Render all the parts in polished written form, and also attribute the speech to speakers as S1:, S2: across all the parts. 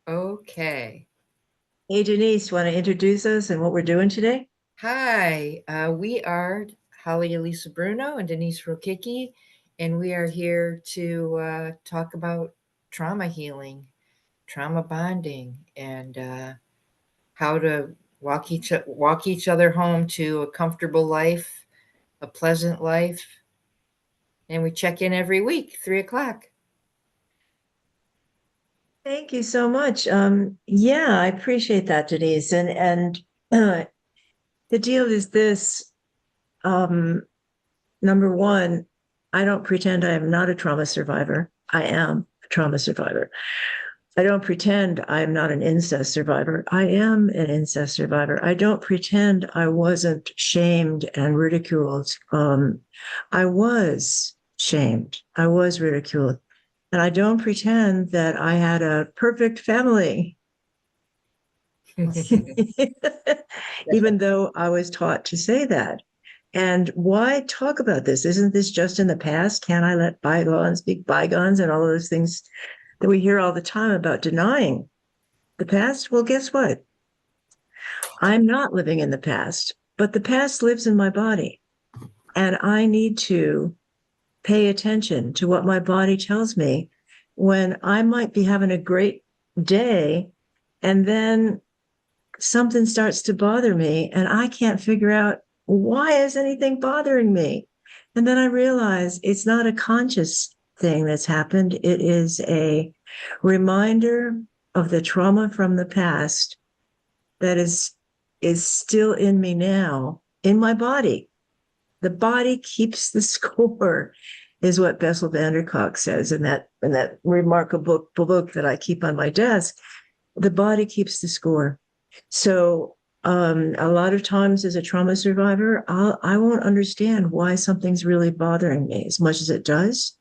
S1: Okay.
S2: Hey, Denise, want to introduce us and what we're doing today?
S1: Hi, we are Holly Elissa Bruno and Denise Rokicki, and we are here to talk about trauma healing, trauma bonding, and how to walk each other home to a comfortable life, a pleasant life. And we check in every week, 3 o'clock.
S2: Thank you so much. Yeah, I appreciate that, Denise. And the deal is this. Um, Number one, I don't pretend I am not a trauma survivor. I am a trauma survivor. I don't pretend I am not an incest survivor. I am an incest survivor. I don't pretend I wasn't shamed and ridiculed. I was shamed. I was ridiculed. And I don't pretend that I had a perfect family, even though I was taught to say that. And why talk about this? Isn't this just in the past? Can I let bygones be bygones and all those things that we hear all the time about denying the past? Well, guess what? I'm not living in the past, but the past lives in my body. And I need to pay attention to what my body tells me when I might be having a great day and then something starts to bother me and I can't figure out why is anything bothering me. And then I realize it's not a conscious thing that's happened. It is a reminder of the trauma from the past that is still in me now, in my body. The body keeps the score, is what Bessel van der Kolk says in that remarkable book that I keep on my desk. The body keeps the score. So a lot of times as a trauma survivor, I won't understand why something's really bothering me as much as it does.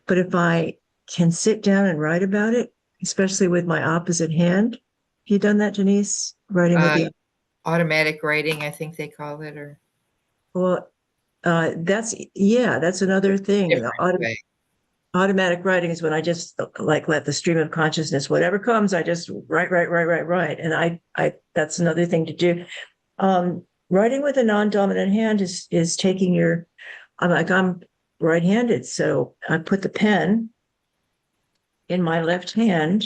S2: But if I can sit down and write about it, especially with my opposite hand, have you done that, Denise? Writing with
S1: uh,
S2: the
S1: Automatic writing, I think they call it, or
S2: well, that's another thing.
S1: different way.
S2: Automatic writing is when I just like let the stream of consciousness, whatever comes, I just write. And I that's another thing to do. Writing with a non-dominant hand is taking your. I'm right-handed, so I put the pen in my left hand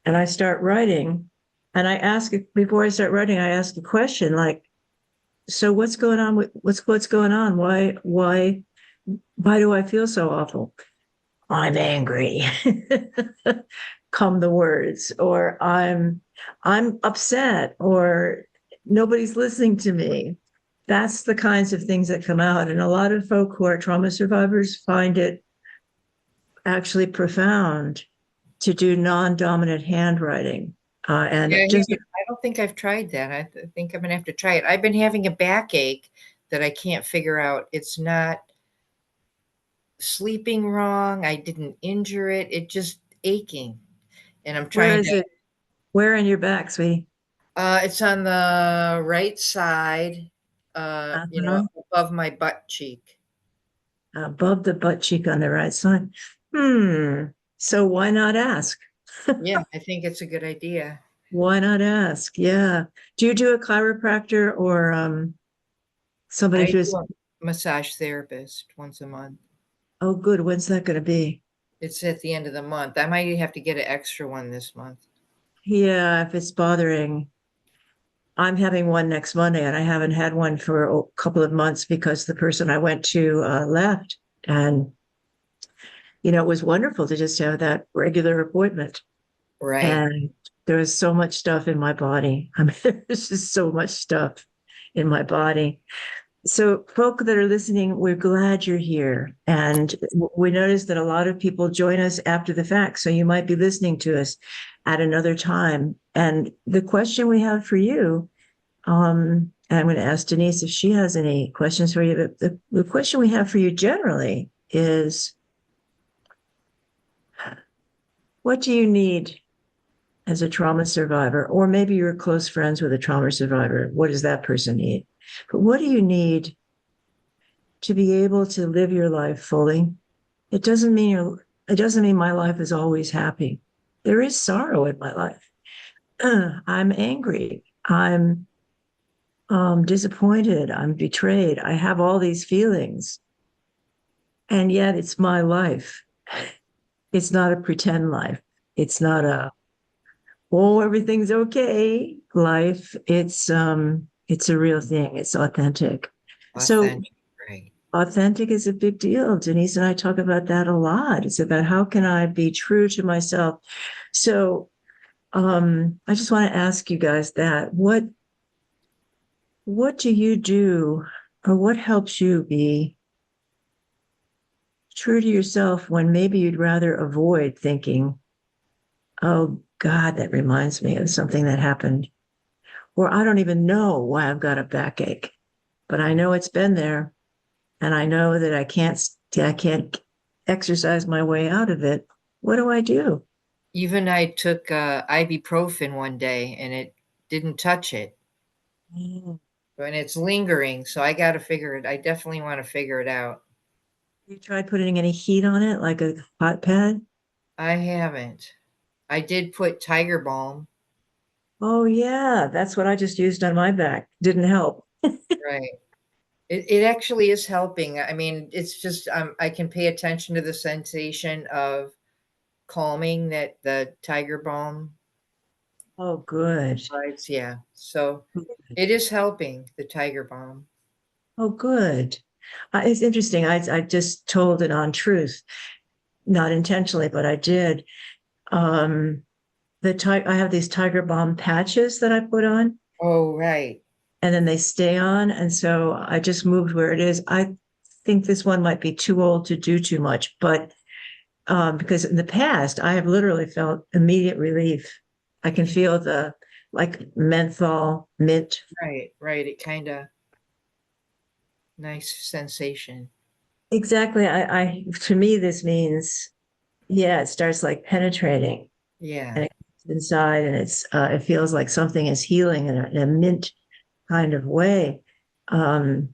S2: and I start writing. And I ask before I start writing, I ask a question like, "So what's going on? What's going on? Why do I feel so awful? I'm angry." Come the words, or I'm upset, or nobody's listening to me. That's the kinds of things that come out. And a lot of folk who are trauma survivors find it actually profound to do non-dominant handwriting.
S1: Yeah,
S2: And just
S1: I don't think I've tried that. Think I'm gonna have to try it. I've been having a backache that I can't figure out. It's not sleeping wrong. I didn't injure it. It just aching, and I'm
S2: where
S1: trying
S2: is
S1: to.
S2: it? Where in your back, sweetie?
S1: It's on the right side.
S2: Uh-huh.
S1: Above my butt cheek.
S2: Above the butt cheek on the right side. Hmm. So why not ask?
S1: Yeah, I think it's a good idea.
S2: Why not ask? Yeah. Do you do a chiropractor or somebody
S1: I
S2: who's,
S1: do a massage therapist once a month.
S2: oh, good. When's that going to be?
S1: It's at the end of the month. I might have to get an extra one this month.
S2: Yeah, if it's bothering. I'm having one next Monday, and I haven't had one for a couple of months because the person I went to left. And, it was wonderful to just have that regular appointment.
S1: Right.
S2: And there was so much stuff in my body. I mean, there's just so much stuff in my body. So, folk that are listening, we're glad you're here. And we notice that a lot of people join us after the fact. So, you might be listening to us at another time. And the question we have for you, and I'm going to ask Denise if she has any questions for you. But the question we have for you generally is what do you need as a trauma survivor? Or maybe you're close friends with a trauma survivor. What does that person need? But what do you need to be able to live your life fully? It doesn't mean my life is always happy. there is sorrow in my life. I'm angry. I'm disappointed. I'm betrayed. I have all these feelings. And yet it's my life. It's not a pretend life. It's not a, oh, everything's okay life. It's a real thing. It's authentic. So
S1: Authentic, right?
S2: authentic is a big deal. Denise and I talk about that a lot. It's about how can I be true to myself. So I just want to ask you guys that what do you do or what helps you be true to yourself when maybe you'd rather avoid thinking, oh God, that reminds me of something that happened, or I don't even know why I've got a backache, but I know it's been there, and I know that I can't exercise my way out of it. What do I do?
S1: Even I took ibuprofen one day and it didn't touch it.
S2: Mm.
S1: And it's lingering, so I got to figure it. I definitely want to figure it out.
S2: You tried putting any heat on it, like a hot pad?
S1: I haven't. I did put Tiger Balm,
S2: Oh yeah, that's what I just used on my back. Didn't help.
S1: right? It actually is helping. I mean, it's just I can pay attention to the sensation of calming that the Tiger Balm
S2: Oh, good.
S1: provides. Yeah, so it is helping the Tiger Balm.
S2: Oh, good. It's interesting. I just told an untruth, not intentionally, but I did. Um, I have these Tiger Balm patches that I put on,
S1: Oh, right.
S2: and then they stay on. And so I just moved where it is. I think this one might be too old to do too much, but because in the past I have literally felt immediate relief. I can feel the like menthol, mint.
S1: Right, right. It kind of nice sensation.
S2: Exactly. I to me this means yeah, it starts like penetrating
S1: Yeah.
S2: and it gets inside, and it feels like something is healing in a mint kind of way. Um,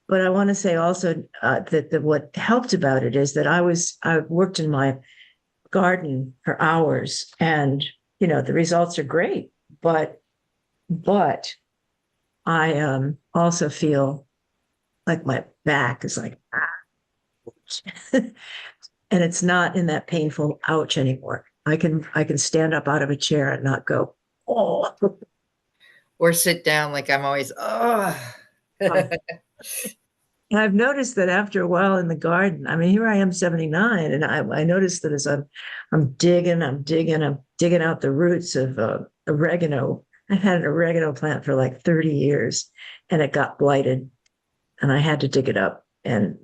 S2: but I want to say also that what helped about it is that I worked in my garden for hours, and the results are great, but but I also feel like my back is like and it's not in that painful ouch anymore. I can stand up out of a chair and not go, oh.
S1: Or sit down like I'm always, oh.
S2: I've noticed that after a while in the garden, I mean, here I am 79, and I noticed that as I'm digging out the roots of oregano. I've had an oregano plant for like 30 years, and it got blighted, and I had to dig it up, and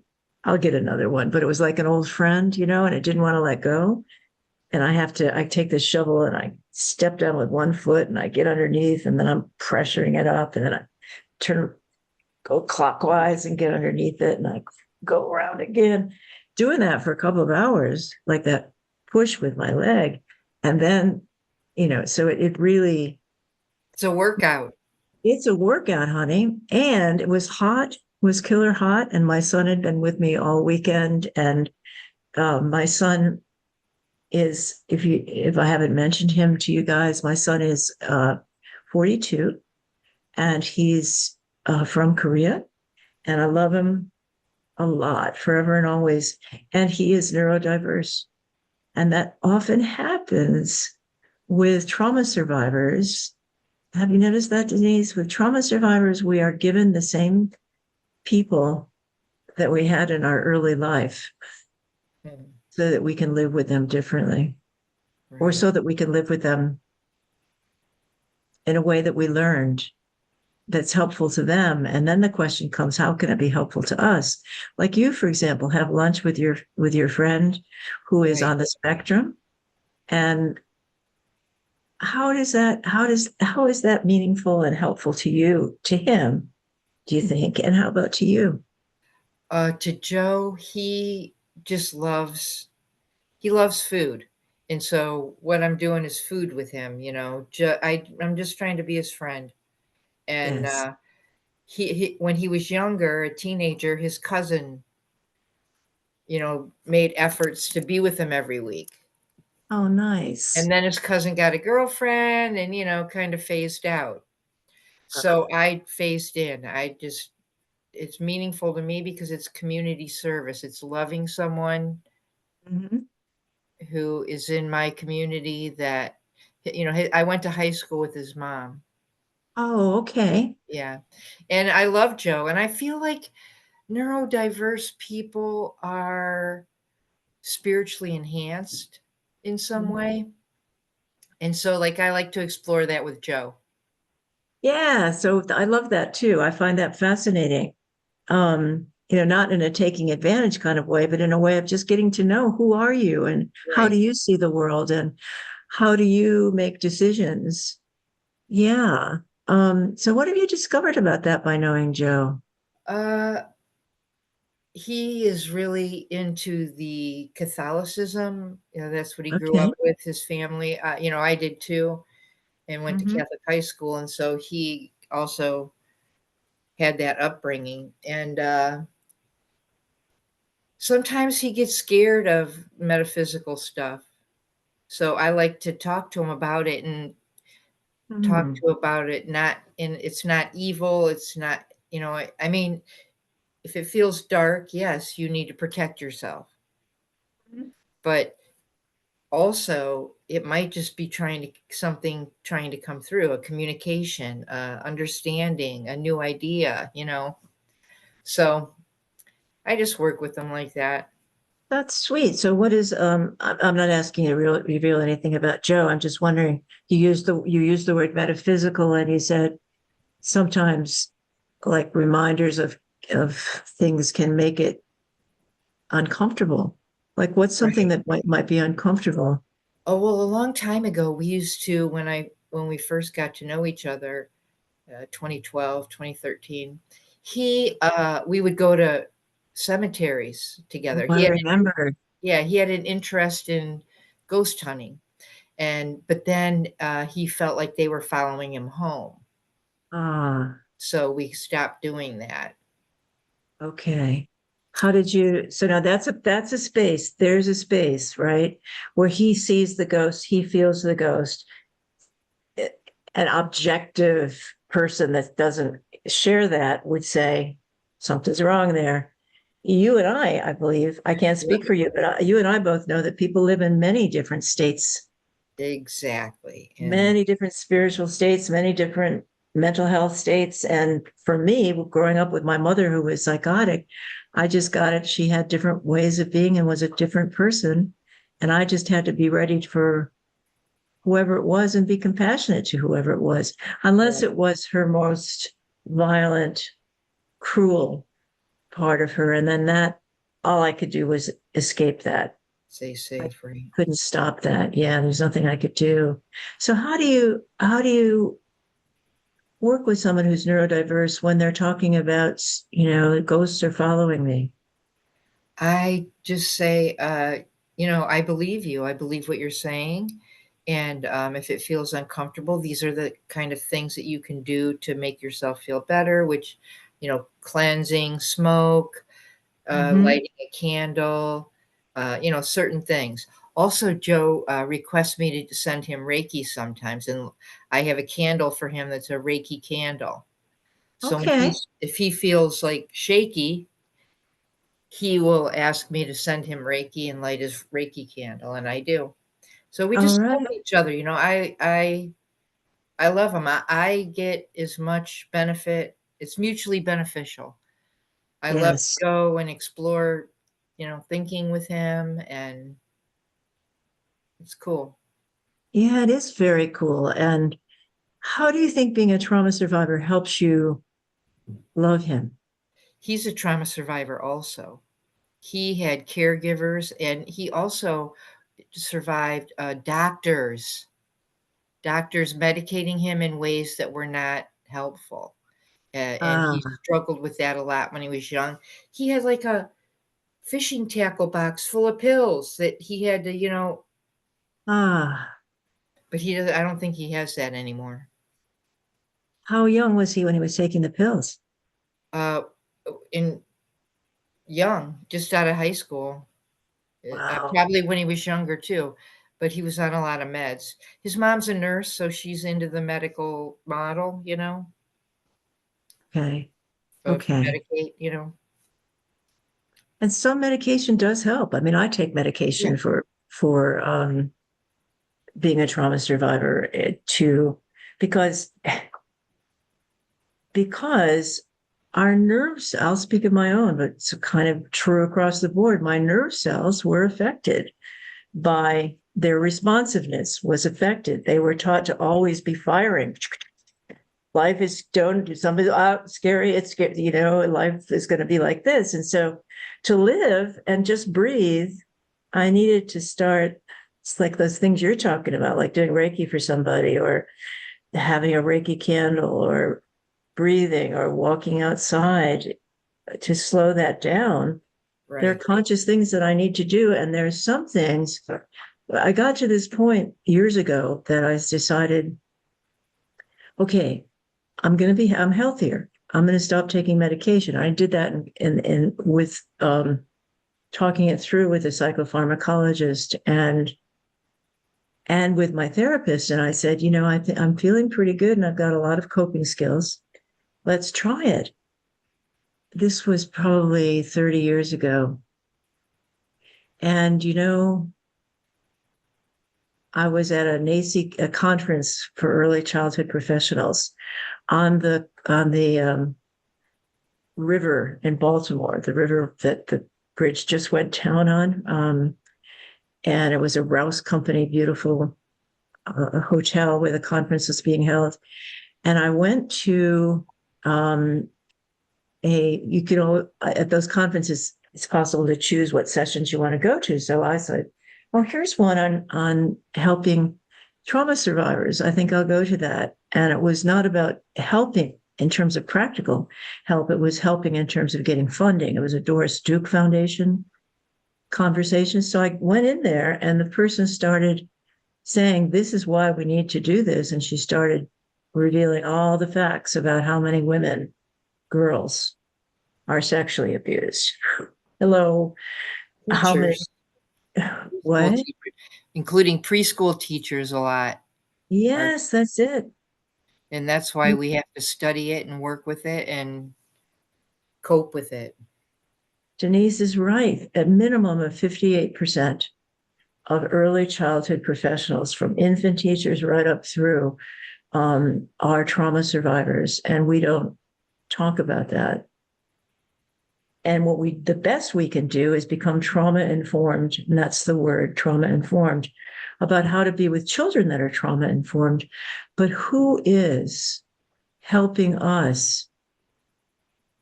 S2: I'll get another one. But it was like an old friend, and it didn't want to let go. And I take this shovel and I step down with one foot and I get underneath, and then I'm pressuring it up, and then I turn go clockwise and get underneath it, and I go around again, doing that for a couple of hours, like that push with my leg. And then, so it really,
S1: It's a workout.
S2: it's a workout, honey. And it was hot, was killer hot. And my son had been with me all weekend. And my son is, if I haven't mentioned him to you guys, my son is 42, and he's from Korea, and I love him a lot, forever and always. And he is neurodiverse. And that often happens with trauma survivors. Have you noticed that, Denise? With trauma survivors, we are given the same people that we had in our early life
S1: Hmm,
S2: so that we can live with them differently, or
S1: right.
S2: so that we can live with them in a way that we learned that's helpful to them. And then the question comes, how can it be helpful to us? Like you, for example, have lunch with your friend who is
S1: Right.
S2: on the spectrum. And how is that meaningful and helpful to you, to him, do you think? And how about to you?
S1: To Joe, he loves food. And so what I'm doing is food with him, I'm just trying to be his friend. And
S2: Yes.
S1: when he was younger, a teenager, his cousin, made efforts to be with him every week.
S2: Oh, nice.
S1: And then his cousin got a girlfriend and, kind of phased out. So I phased in. It's meaningful to me because it's community service. It's loving someone
S2: Mhm.
S1: who is in my community that, I went to high school with his mom.
S2: Oh, okay.
S1: Yeah. And I love Joe. And I feel like neurodiverse people are spiritually enhanced in some
S2: Mhm.
S1: way. And so, like, I like to explore that with Joe.
S2: Yeah, so I love that too. I find that fascinating. Not in a taking advantage kind of way, but in a way of just getting to know who are you and how
S1: Right.
S2: do you see the world and how do you make decisions? Yeah. So what have you discovered about that by knowing Joe?
S1: Uh, he is really into the Catholicism. That's what he grew up
S2: Okay.
S1: with, his family. I did too, and went to
S2: Hmm.
S1: Catholic high school. And so he also had that upbringing. And sometimes he gets scared of metaphysical stuff. So I like to talk to him about it and talk
S2: Hmm.
S1: to about it. Not, and it's not evil. It's not, I mean, if it feels dark, yes, you need to protect yourself. But also, it might just be trying to come through, a communication, understanding, a new idea. So I just work with them like that.
S2: That's sweet. So what is I'm not asking you to reveal anything about Joe. I'm just wondering, you used the word metaphysical and you said sometimes like reminders of things can make it uncomfortable. Like what's something
S1: Right.
S2: that might be uncomfortable?
S1: Oh, well, a long time ago, we used to, when we first got to know each other, 2012, 2013, we would go to cemeteries
S2: Oh,
S1: together.
S2: I remember.
S1: Yeah, he had an interest in ghost hunting. But then he felt like they were following him home.
S2: Ah,
S1: So we stopped doing that.
S2: okay. How did you, so now that's a space. There's a space, right? Where he sees the ghost, he feels the ghost. An objective person that doesn't share that would say something's wrong there. You and I believe, I can't speak for
S1: Right.
S2: you, but you and I both know that people live in many different states,
S1: Exactly. And
S2: many different spiritual states, many different mental health states. And for me, growing up with my mother who was psychotic, I just got it. She had different ways of being and was a different person. And I just had to be ready for whoever it was and be compassionate to whoever it was, unless
S1: right,
S2: it was her most violent, cruel part of her. And then that, all I could do was escape that.
S1: stay
S2: I
S1: safe, right?
S2: couldn't stop that. Yeah, there's nothing I could do. So how do you work with someone who's neurodiverse when they're talking about, ghosts are following me?
S1: I just say, I believe you. I believe what you're saying. And if it feels uncomfortable, these are the kind of things that you can do to make yourself feel better, which, cleansing, smoke,
S2: Mm-hmm.
S1: lighting a candle, certain things. Also, Joe requests me to send him Reiki sometimes, and I have a candle for him that's a Reiki candle. So
S2: Okay.
S1: if he feels like shaky, he will ask me to send him Reiki and light his Reiki candle, and I do. So we
S2: All
S1: just
S2: right.
S1: help each other. I love him. I get as much benefit. It's mutually beneficial. I love to
S2: Yes.
S1: go and explore, thinking with him, and it's cool.
S2: Yeah, it is very cool. And how do you think being a trauma survivor helps you love him?
S1: He's a trauma survivor also. He had caregivers, and he also survived doctors medicating him in ways that were not helpful. And he
S2: Ah,
S1: struggled with that a lot when he was young. He had like a fishing tackle box full of pills that he had to,
S2: ah.
S1: but he doesn't, I don't think he has that anymore.
S2: How young was he when he was taking the pills?
S1: Uh, in Young, just out of high school.
S2: Wow.
S1: Probably when he was younger too. but he was on a lot of meds. His mom's a nurse, so she's into the medical model,
S2: Okay.
S1: of
S2: Okay.
S1: medicate,
S2: And some medication does help. I mean, I take
S1: Yeah,
S2: medication for being a trauma survivor to because because our nerves, I'll speak of my own, but it's kind of true across the board. My nerve cells were affected by their responsiveness was affected. They were taught to always be firing. Life is don't do something scary. It's scary, life is going to be like this. And so to live and just breathe, I needed to start. It's like those things you're talking about, like doing Reiki for somebody or having a Reiki candle or breathing or walking outside to slow that down. There are
S1: right.
S2: conscious things that I need to do. And there's some things I got to this point years ago that I decided, okay, I'm healthier. I'm going to stop taking medication. I did that in with talking it through with a psychopharmacologist and with my therapist. And I said, I'm feeling pretty good and I've got a lot of coping skills. Let's try it. This was probably 30 years ago. And, I was at a NACI a conference for early childhood professionals on the river in Baltimore, the river that the bridge just went down on. And it was a Rouse Company, beautiful hotel where the conference was being held. And I went to um, at those conferences, it's possible to choose what sessions you want to go to. So I said, well, here's one on helping trauma survivors. I think I'll go to that. And it was not about helping in terms of practical help. It was helping in terms of getting funding. It was a Doris Duke Foundation conversation. So I went in there and the person started saying, this is why we need to do this. And she started revealing all the facts about how many women, girls, are sexually abused. Hello. How many?
S1: Teachers, school
S2: What?
S1: teachers, including preschool teachers a lot. Are,
S2: Yes, that's it.
S1: and that's why we have to study it and work with it and cope with it.
S2: Denise is right. A minimum of 58% of early childhood professionals, from infant teachers right up through, are trauma survivors. And we don't talk about that. And the best we can do is become trauma informed. And that's the word, trauma informed, about how to be with children that are trauma informed. But who is helping us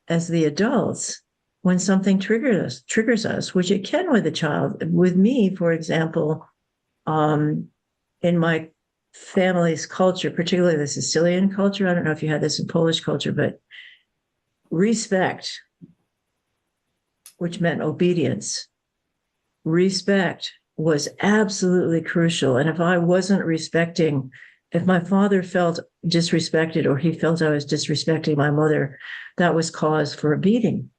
S2: as the adults when something triggers us, which it can with a child. With me, for example, in my family's culture, particularly the Sicilian culture, I don't know if you had this in Polish culture, but respect, which meant obedience, respect was absolutely crucial. And if my father felt disrespected or he felt I was disrespecting my mother, that was cause for a beating.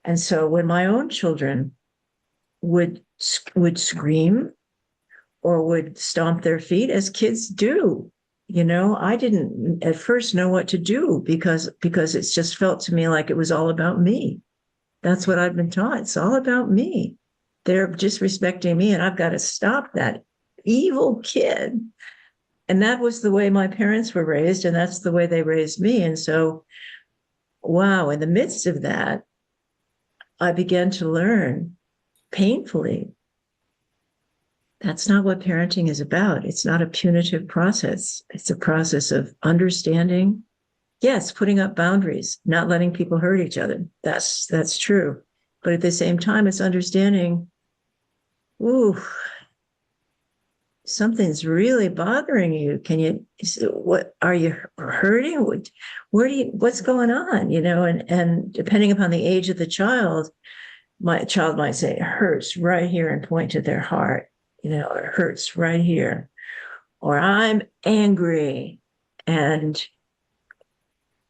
S2: And so when my own children would scream or would stomp their feet, as kids do, I didn't at first know what to do because it's just felt to me like it was all about me. That's what I've been taught. It's all about me. They're disrespecting me, and I've got to stop that evil kid. And that was the way my parents were raised, and that's the way they raised me. And so, wow, in the midst of that, I began to learn painfully that's not what parenting is about. It's not a punitive process. It's a process of understanding. Yes, putting up boundaries, not letting people hurt each other. That's true. But at the same time, it's understanding, ooh, something's really bothering you. What are you hurting? What's going on? And depending upon the age of the child, my child might say, it hurts right here and point to their heart. It hurts right here. Or I'm angry. And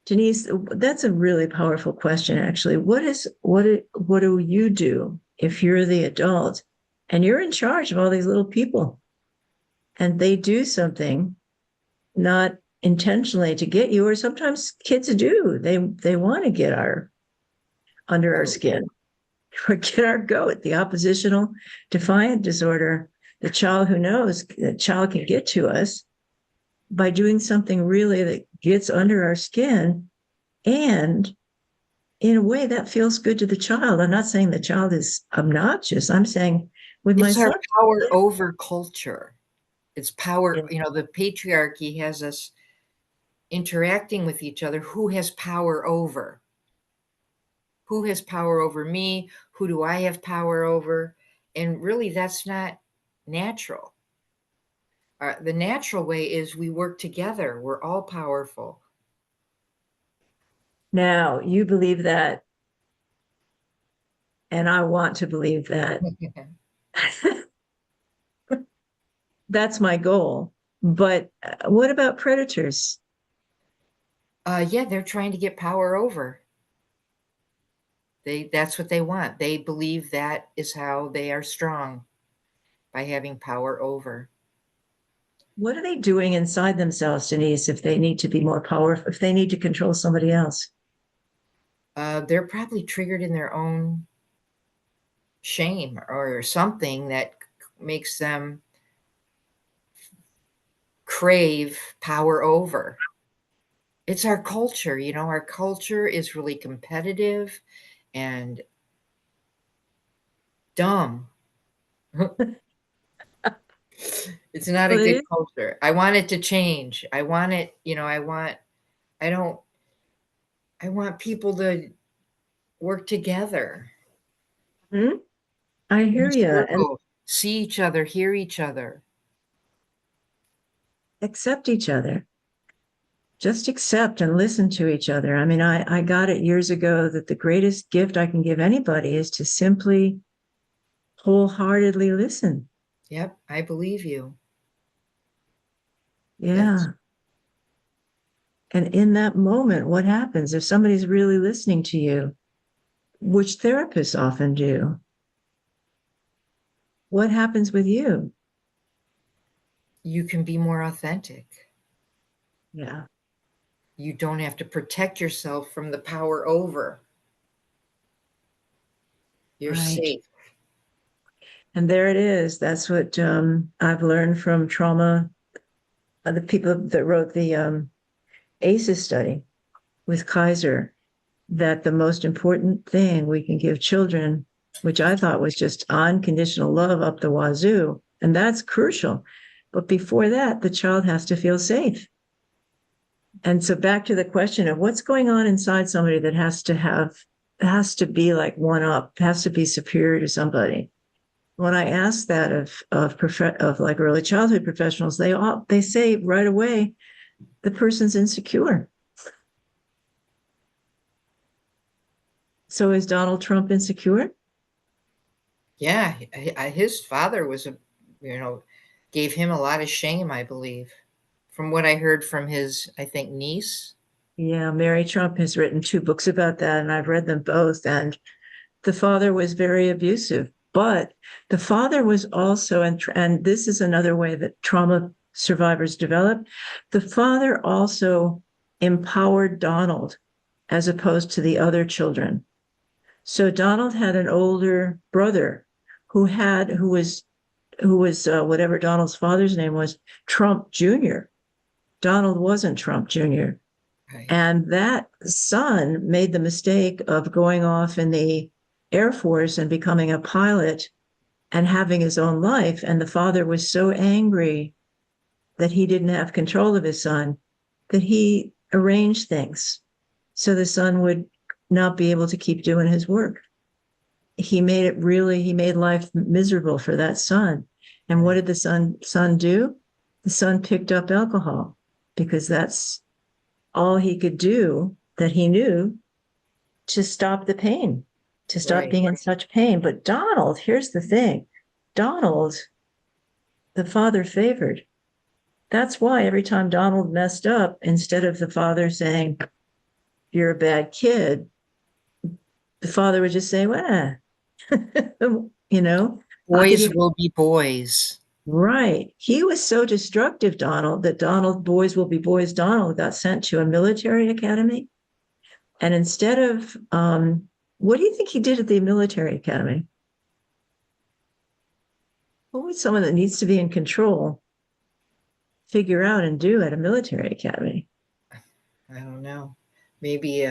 S2: Denise, that's a really powerful question, actually. What do you do if you're the adult and you're in charge of all these little people? and they do something not intentionally to get you, or sometimes kids do. They want to get our under our
S1: Oh,
S2: skin or get our goat, the oppositional defiant disorder, the child who knows the child can get to us by doing something really that gets under our skin. And in a way that feels good to the child. I'm not saying the child is obnoxious. I'm saying with my
S1: it's our
S2: son,
S1: power over culture. It's
S2: yeah,
S1: power, the patriarchy has us interacting with each other. Who has power over? Who has power over me? Who do I have power over? And really, that's not natural. The natural way is we work together. We're all powerful.
S2: now you believe that, and I want to believe that. That's my goal. But what about predators?
S1: Yeah, they're trying to get power over. That's what they want. They believe that is how they are strong, by having power over.
S2: What are they doing inside themselves, Denise, if they need to be more powerful, if they need to control somebody else?
S1: They're probably triggered in their own shame or something that makes them crave power over. It's our culture, our culture is really competitive and dumb. It's not a
S2: Well, it
S1: good
S2: is.
S1: culture. I want it to change. I want it, I don't, I want people to work together
S2: Hmm? I
S1: in
S2: hear
S1: a
S2: you. And
S1: circle, see each other, hear each other.
S2: accept each other. Just accept and listen to each other. I mean, I got it years ago that the greatest gift I can give anybody is to simply wholeheartedly listen.
S1: Yep, I believe you. That's
S2: Yeah. And in that moment, what happens if somebody's really listening to you, which therapists often do? What happens with you?
S1: You can be more authentic.
S2: Yeah,
S1: You don't have to protect yourself from the power over. You're
S2: right.
S1: safe.
S2: And there it is. That's what I've learned from trauma. The people that wrote the ACEs study with Kaiser, that the most important thing we can give children, which I thought was just unconditional love up the wazoo, and that's crucial. But before that, the child has to feel safe. And so back to the question of what's going on inside somebody that has to be like one up, has to be superior to somebody. When I ask that of like early childhood professionals, they say right away the person's insecure. So is Donald Trump insecure?
S1: Yeah, his father gave him a lot of shame, I believe, from what I heard from his, I think, niece.
S2: Yeah, Mary Trump has written two books about that, and I've read them both. And the father was very abusive, but the father was also, and this is another way that trauma survivors develop. The father also empowered Donald as opposed to the other children. So Donald had an older brother who was whatever Donald's father's name was, Trump Jr. Donald wasn't Trump Jr.
S1: Right.
S2: And that son made the mistake of going off in the Air Force and becoming a pilot and having his own life. And the father was so angry that he didn't have control of his son that he arranged things so the son would not be able to keep doing his work. He made life miserable for that son. And what
S1: Right.
S2: did the son do? The son picked up alcohol because that's all he could do that he knew to stop the pain, to stop
S1: Right.
S2: being in such pain. But Donald, here's the thing. Donald, the father favored. That's why every time Donald messed up, instead of the father saying, "You're a bad kid," the father would just say, "Well, you know, I'll give
S1: Boys
S2: you."
S1: will be boys.
S2: Right. He was so destructive, Donald, that Donald Boys Will Be Boys Donald got sent to a military academy. And instead of, what do you think he did at the military academy? What would someone that needs to be in control figure out and do at a military academy?
S1: I don't know. Maybe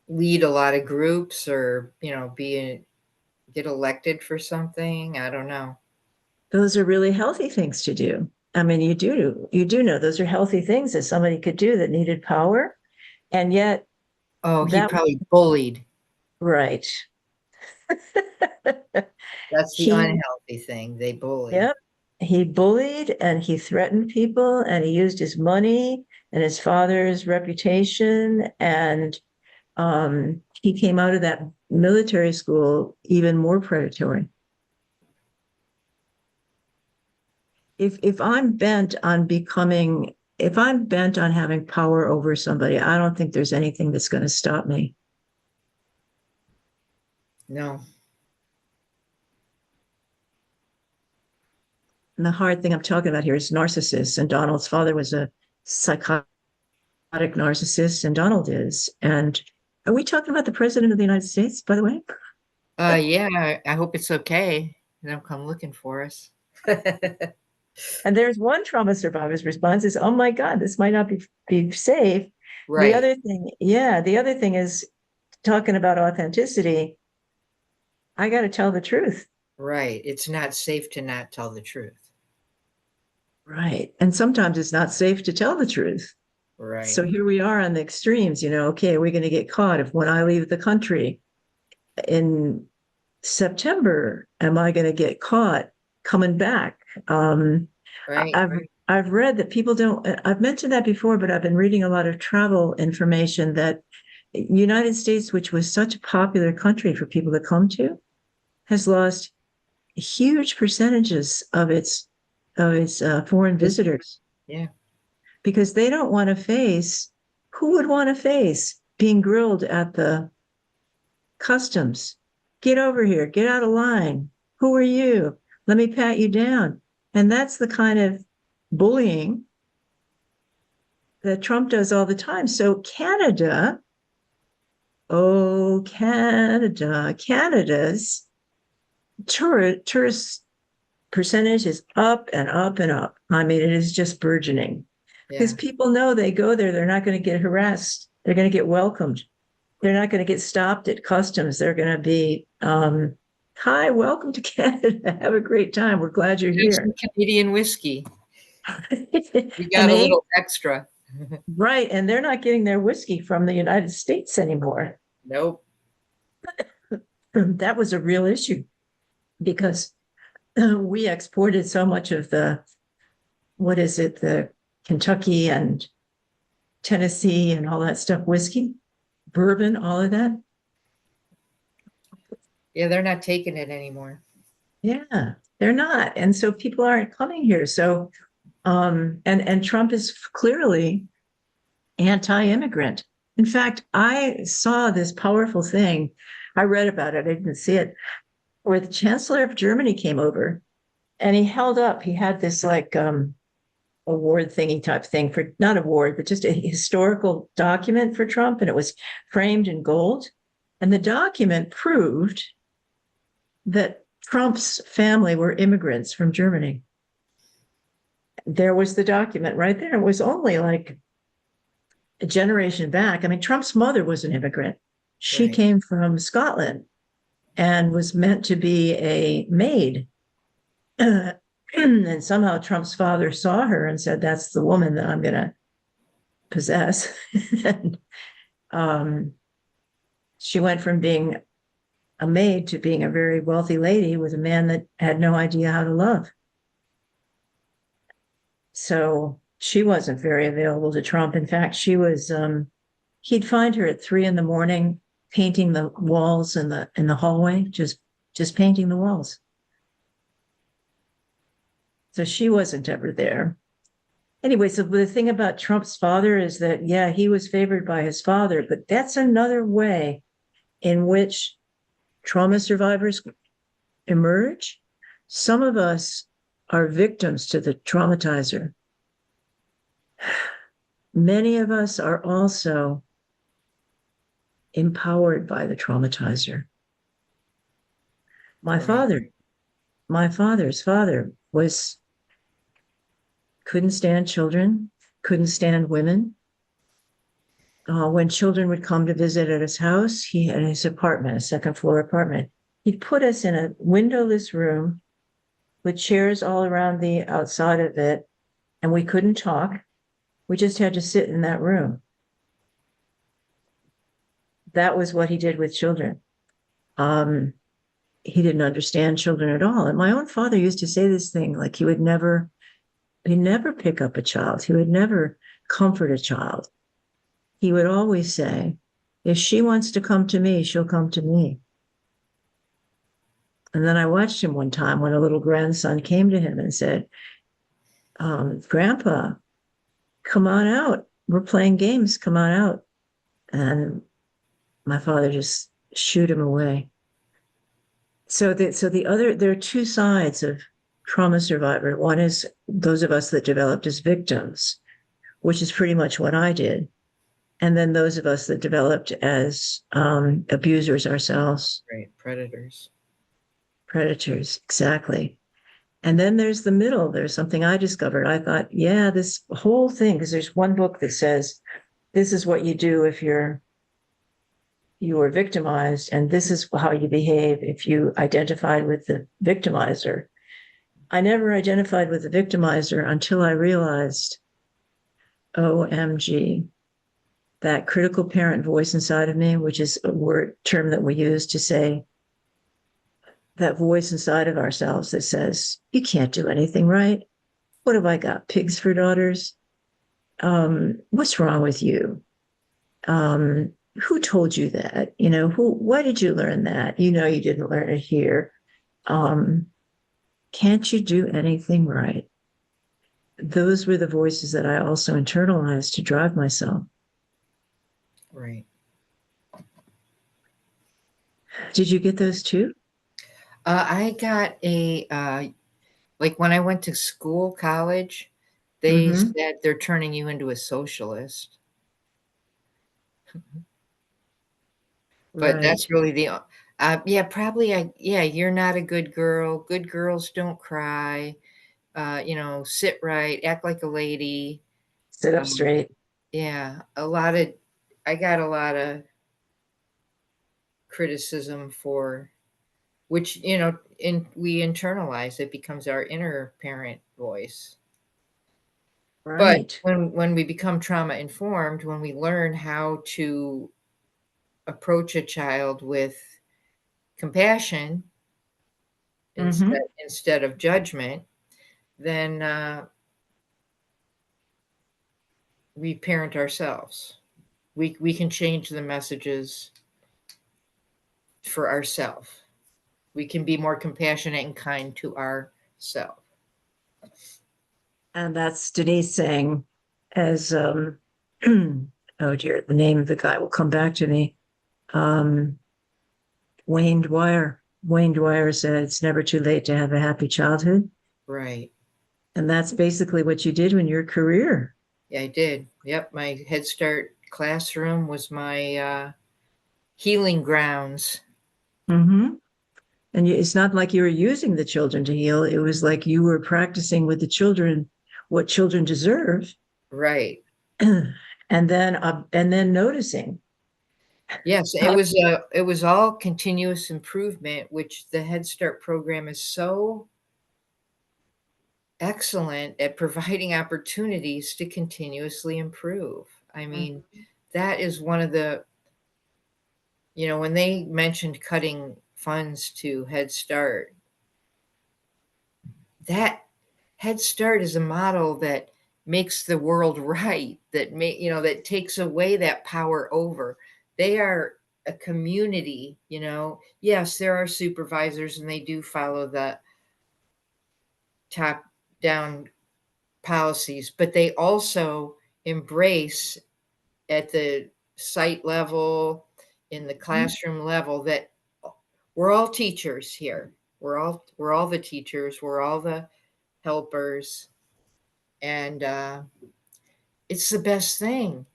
S1: lead a lot of groups, or get elected for something. I don't know.
S2: Those are really healthy things to do. I mean, you do know those are healthy things that somebody could do that needed power. And yet
S1: Oh, he
S2: that
S1: probably bullied.
S2: right.
S1: That's the
S2: He
S1: unhealthy thing. They bully.
S2: Yep. He bullied and he threatened people and he used his money and his father's reputation. And he came out of that military school even more predatory. If I'm bent on becoming, if I'm bent on having power over somebody, I don't think there's anything that's going to stop me.
S1: No.
S2: And the hard thing I'm talking about here is narcissists. And Donald's father was a psychotic narcissist, and Donald is. And are we talking about the president of the United States, by the way?
S1: Yeah, I hope it's okay. They don't come looking for us.
S2: And there's one trauma survivor's response is, oh my God, this might not be safe. The
S1: Right,
S2: other thing, yeah, the other thing is talking about authenticity. I got to tell the truth.
S1: right. It's not safe to not tell the truth.
S2: Right. And sometimes it's not safe to tell the truth. So
S1: Right,
S2: here we are on the extremes, okay, are we going to get caught if when I leave the country in September, am I going to get caught coming back?
S1: right,
S2: I've
S1: right.
S2: I've read that people don't. I've mentioned that before, but I've been reading a lot of travel information that United States, which was such a popular country for people to come to, has lost huge percentages of its foreign visitors
S1: Yeah,
S2: because they don't want to face. Who would want to face being grilled at the customs? Get over here, get out of line. Who are you? Let me pat you down. And that's the kind of bullying that Trump does all the time. So Canada, oh, Canada's tourist percentage is up and up and up. I mean, it is just burgeoning because
S1: yeah.
S2: people know they go there, they're not going to get harassed. They're going to get welcomed. They're not going to get stopped at customs. They're going to be, hi, welcome to Canada. Have a great time. We're glad you're
S1: Drink
S2: here.
S1: some Canadian whiskey. We
S2: And
S1: got a little extra.
S2: right. And they're not getting their whiskey from the United States anymore.
S1: Nope.
S2: That was a real issue because we exported so much of what is it, the Kentucky and Tennessee and all that stuff, whiskey, bourbon, all of that.
S1: Yeah, they're not taking it anymore.
S2: Yeah, they're not. And so people aren't coming here. So, and Trump is clearly anti-immigrant. In fact, I saw this powerful thing. I read about it. I didn't see it, where the Chancellor of Germany came over and he held up, he had this like award thingy type thing for not award, but just a historical document for Trump, and it was framed in gold. And the document proved that Trump's family were immigrants from Germany. There was the document right there. It was only like a generation back. I mean, Trump's mother was an immigrant. She
S1: Right.
S2: came from Scotland and was meant to be a maid. And somehow Trump's father saw her and said, that's the woman that I'm going to possess. And she went from being a maid to being a very wealthy lady with a man that had no idea how to love. So she wasn't very available to Trump. In fact, he'd find her at 3 a.m. painting the walls in the hallway, just painting the walls. So she wasn't ever there. Anyway, so the thing about Trump's father is that, yeah, he was favored by his father, but that's another way in which trauma survivors emerge. Some of us are victims to the traumatizer. Many of us are also empowered by the traumatizer. My
S1: Right.
S2: father, my father's father couldn't stand children, couldn't stand women. When children would come to visit at his house, he had his apartment, a second floor apartment. He'd put us in a windowless room with chairs all around the outside of it, and we couldn't talk. We just had to sit in that room. That was what he did with children. Um, he didn't understand children at all. And my own father used to say this thing like he'd never pick up a child, he would never comfort a child. He would always say, if she wants to come to me, she'll come to me. And then I watched him one time when a little grandson came to him and said, Grandpa, come on out. We're playing games. Come on out. And my father just shooed him away. So there are two sides of trauma survivor. One is those of us that developed as victims, which is pretty much what I did. And then those of us that developed as abusers ourselves.
S1: Right. Predators.
S2: Predators, exactly. And then there's the middle. There's something I discovered. I thought, yeah, this whole thing, because there's one book that says, this is what you do if you were victimized, and this is how you behave if you identified with the victimizer. I never identified with the victimizer until I realized, OMG, that critical parent voice inside of me, which is a term that we use to say that voice inside of ourselves that says, you can't do anything right. What have I got? Pigs for daughters? What's wrong with you? Who told you that? Why did you learn that? You didn't learn it here. Can't you do anything right? Those were the voices that I also internalized to drive myself.
S1: Right.
S2: Did you get those too?
S1: I got like when I went to school, college, they
S2: Mm-hmm.
S1: said they're turning you into a socialist. But
S2: Right.
S1: that's really yeah, probably yeah, you're not a good girl. Good girls don't cry. Sit right, act like a lady.
S2: Sit up
S1: Um,
S2: straight.
S1: yeah, I got a lot of criticism for which, we internalize it becomes our inner parent voice. But
S2: Right.
S1: when we become trauma informed, when we learn how to approach a child with compassion
S2: Mm-hmm.
S1: instead of judgment, then we parent ourselves. We can change the messages for ourselves. We can be more compassionate and kind to ourselves.
S2: And that's Denise saying, as oh dear, the name of the guy will come back to me. Um, Wayne Dwyer. Wayne Dwyer said it's never too late to have a happy childhood.
S1: Right.
S2: And that's basically what you did in your career.
S1: Yeah, I did. Yep. My Head Start classroom was my healing grounds.
S2: Mm-hmm. And it's not like you were using the children to heal. It was like you were practicing with the children what children deserve,
S1: Right.
S2: and then noticing.
S1: Yes, it was all continuous improvement, which the Head Start program is so excellent at providing opportunities to continuously improve. I mean, that is one of when they mentioned cutting funds to Head Start, that Head Start is a model that makes the world right, that takes away that power over. They are a community, Yes, there are supervisors and they do follow the top down policies, but they also embrace at the site level, in the classroom level, that we're all teachers here. We're all the teachers. We're all the helpers, and it's the best thing.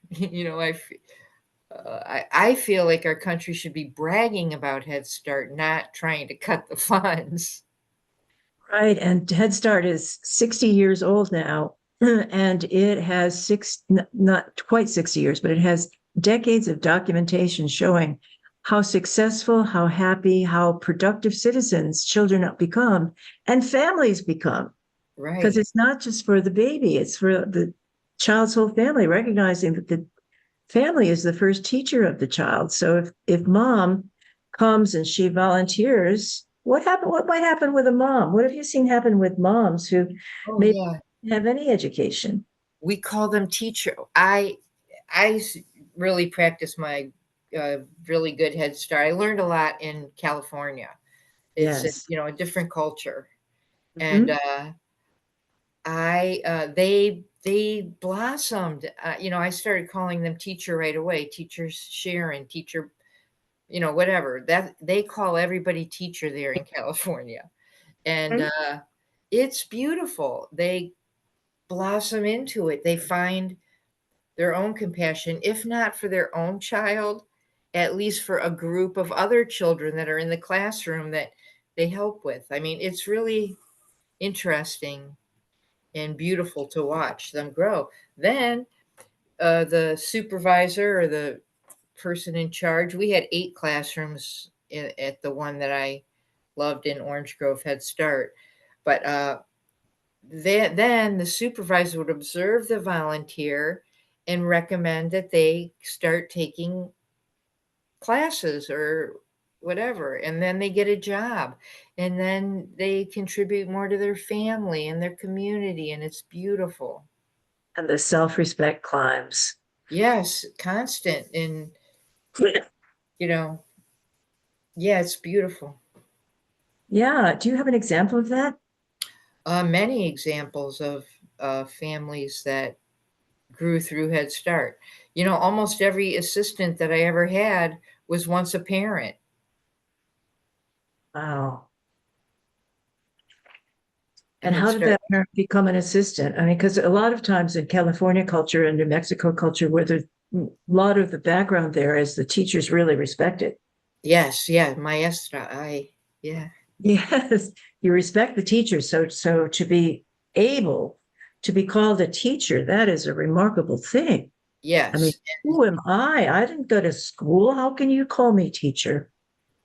S1: I feel like our country should be bragging about Head Start, not trying to cut the funds.
S2: Right. And Head Start is 60 years old now. And it has not quite 60 years, but it has decades of documentation showing how successful, how happy, how productive citizens children become and families become. Because
S1: Right.
S2: it's not just for the baby, it's for the child's whole family, recognizing that the family is the first teacher of the child. So if mom comes and she volunteers, what might happen with a mom? What have you seen happen with moms who
S1: Oh
S2: maybe
S1: yeah.
S2: have any education?
S1: We call them teacher. I really practice my really good Head Start. I learned a lot in California. It's
S2: Yes.
S1: a different culture, and
S2: Mhm.
S1: they blossomed. I started calling them teacher right away. Teacher Sharon, teacher, whatever that they call everybody teacher there in California, and it's beautiful. They blossom into it. They find their own compassion, if not for their own child, at least for a group of other children that are in the classroom that they help with. I mean, it's really interesting and beautiful to watch them grow. Then the supervisor or the person in charge, we had 8 classrooms at the one that I loved in Orange Grove Head Start. But then the supervisor would observe the volunteer and recommend that they start taking classes or whatever, and then they get a job, and then they contribute more to their family and their community, and it's beautiful.
S2: And the self-respect climbs.
S1: Yes, constant, and you know yeah, it's beautiful.
S2: Yeah. Do you have an example of that?
S1: Many examples of families that grew through Head Start. Almost every assistant that I ever had was once a parent
S2: Wow.
S1: in
S2: And
S1: Head
S2: how did
S1: Start.
S2: that parent become an assistant? I mean, because a lot of times in California culture and New Mexico culture, where there's a lot of the background there is the teachers really respected.
S1: Yes, yeah, maestra. Yeah,
S2: Yes, you respect the teacher. So to be able to be called a teacher, that is a remarkable thing. I mean,
S1: yes.
S2: who am I? I didn't go to school. How can you call me teacher?